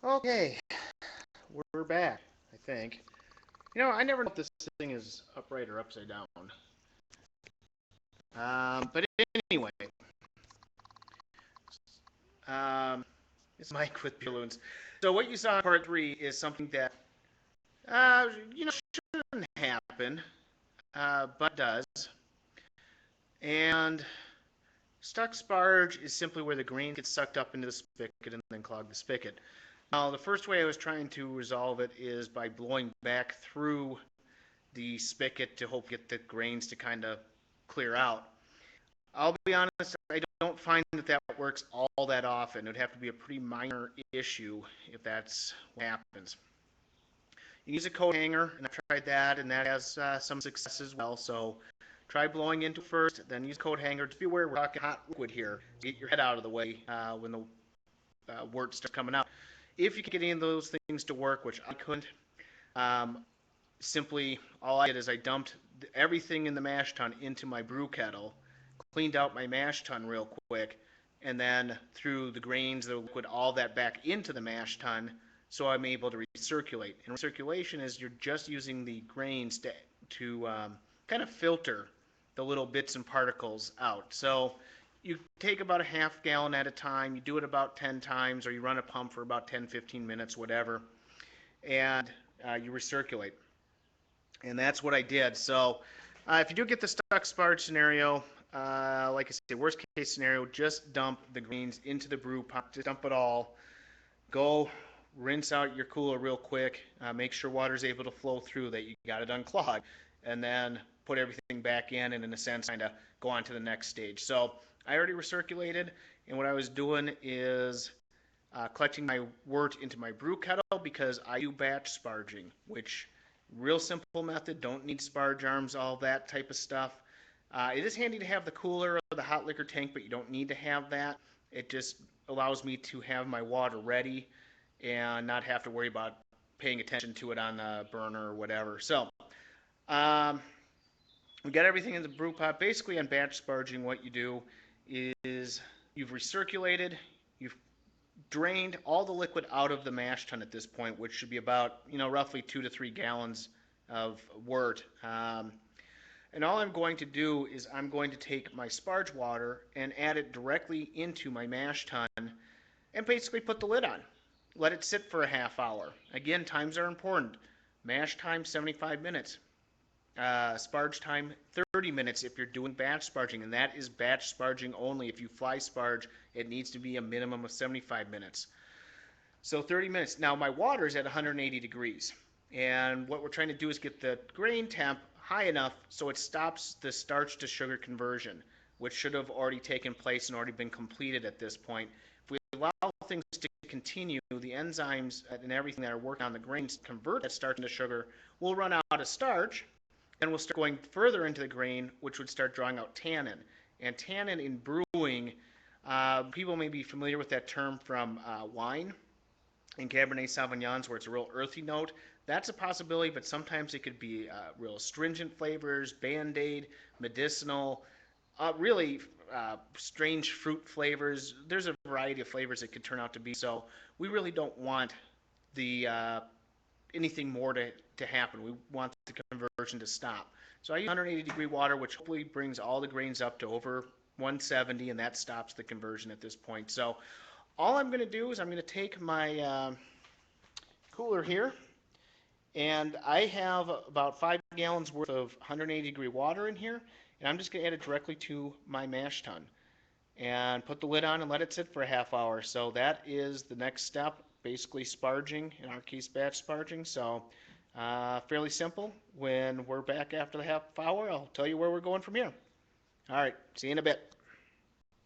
Okay, we're back, I think. I never know if this thing is upright or upside down. But anyway, um, it's Mike with Balloons. So what you saw in part three is something that, shouldn't happen, but does. And stuck sparge is simply where the grain gets sucked up into the spigot and then clog the spigot. Now, the first way I was trying to resolve it is by blowing back through the spigot to hope get the grains to kind of clear out. I'll be honest, I don't find that works all that often. It would have to be a pretty minor issue if that's what happens. You can use a coat hanger, and I've tried that, and that has some success as well. So try blowing into it first, then use a coat hanger. Just be aware we're talking hot liquid here. Get your head out of the way when the wort starts coming out. If you can get any of those things to work, which I couldn't, um, simply all I did is I dumped everything in the mash tun into my brew kettle, cleaned out my mash tun real quick, and then threw the grains, the liquid, all that back into the mash tun, so I'm able to recirculate. And recirculation is you're just using the grains to kind of filter the little bits and particles out. So you take about a half gallon at a time, you do it about 10 times, or you run a pump for about 10, 15 minutes, whatever, and you recirculate. And that's what I did. So if you do get the stuck sparge scenario, like I said, worst case scenario, just dump the greens into the brew pot. Just dump it all. Go rinse out your cooler real quick. Make sure water's able to flow through, that you got it unclogged, and then put everything back in a sense, kind of go on to the next stage. So I already recirculated, and what I was doing is collecting my wort into my brew kettle because I do batch sparging, which real simple method, don't need sparge arms, all that type of stuff. It is handy to have the cooler or the hot liquor tank, but you don't need to have that. It just allows me to have my water ready and not have to worry about paying attention to it on the burner or whatever. So um, we got everything in the brew pot. Basically, on batch sparging, what you do is you've recirculated, you've drained all the liquid out of the mash tun at this point, which should be about, roughly 2 to 3 gallons of wort. And all I'm going to do is I'm going to take my sparge water and add it directly into my mash tun and basically put the lid on. Let it sit for a half hour. Again, times are important. Mash time 75 minutes. Sparge time 30 minutes if you're doing batch sparging, and that is batch sparging only. If you fly sparge, it needs to be a minimum of 75 minutes. So 30 minutes. Now my water is at 180 degrees, and what we're trying to do is get the grain temp high enough so it stops the starch to sugar conversion, which should have already taken place and already been completed at this point. If we allow things to continue, the enzymes and everything that are working on the grains convert that starch into sugar, we'll run out of starch, and we'll start going further into the grain, which would start drawing out tannin. And tannin in brewing, people may be familiar with that term from wine and Cabernet Sauvignons, where it's a real earthy note. That's a possibility, but sometimes it could be real astringent flavors, Band-Aid, medicinal, really strange fruit flavors. There's a variety of flavors it could turn out to be. So we really don't want the anything more to happen. We want the conversion to stop. So I use 180-degree water, which hopefully brings all the grains up to over 170, and that stops the conversion at this point. So all I'm going to do is I'm going to take my cooler here, and I have about 5 gallons worth of 180-degree water in here, and I'm just going to add it directly to my mash tun and put the lid on and let it sit for a half hour. So that is the next step, basically sparging, in our case batch sparging. So fairly simple. When we're back after the half hour, I'll tell you where we're going from here. All right, see you in a bit.